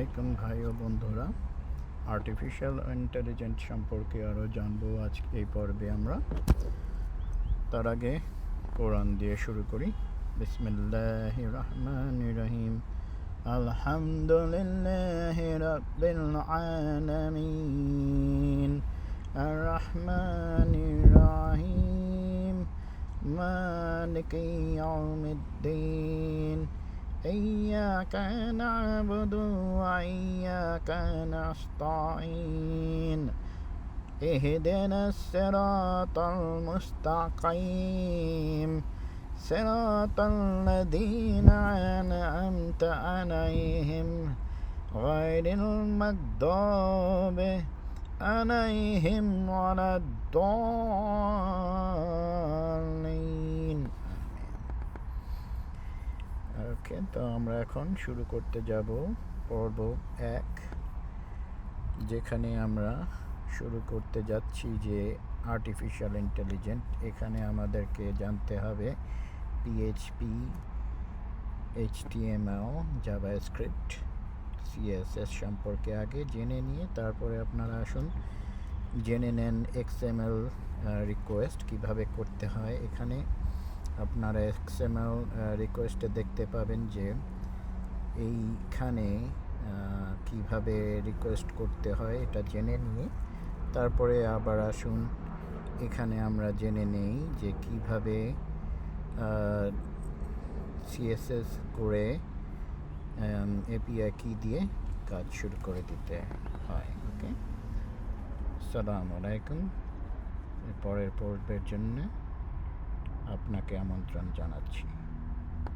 আলাইকুম ভাই ও বন্ধুরা, আর্টিফিশিয়াল ইন্টেলিজেন্স সম্পর্কে আরও জানবো আজকে এই পর্বে আমরা। তার আগে কোরআন দিয়ে শুরু করি। বিসমিল্লাহির রহমানির রহিম। আলহামদুলিল্লাহি রাব্বিল আলামিন আর রহমানির রহিম মালিকি ইয়াউমিদ্দিন إياك نعبد وإياك نستعين اهدنا الصراط المستقيم صراط الذين أنعمت عليهم غير المغضوب عليهم ولا الضالين। ওকে, তো আমরা এখন শুরু করতে যাব পর্ব 1, যেখানে আমরা শুরু করতে যাচ্ছি যে আর্টিফিশিয়াল ইন্টেলিজেন্স। এখানে আমাদেরকে জানতে হবে পিএইচপি, এইচটিএমএল, জাভাস্ক্রিপ্ট, সিএসএস সম্পর্কে আগে জেনে নিয়ে তারপরে আপনারা আসুন জেনে নেন এক্সএমএল রিকোয়েস্ট কিভাবে করতে হয়। এখানে আপনারা এক্সএমএল রিকোয়েস্টে দেখতে পাবেন যে এইখানে কিভাবে রিকোয়েস্ট করতে হয় এটা জেনে নিয়ে তারপরে আবার আসুন এখানে আমরা জেনে নেই যে কিভাবে সিএসএস করে এপিআই কি দিয়ে কাজ শুরু করে দিতে হয়। ওকে, আসসালামু আলাইকুম। পরের পর্বের জন্য আপনাকে আমন্ত্রণ জানাচ্ছি।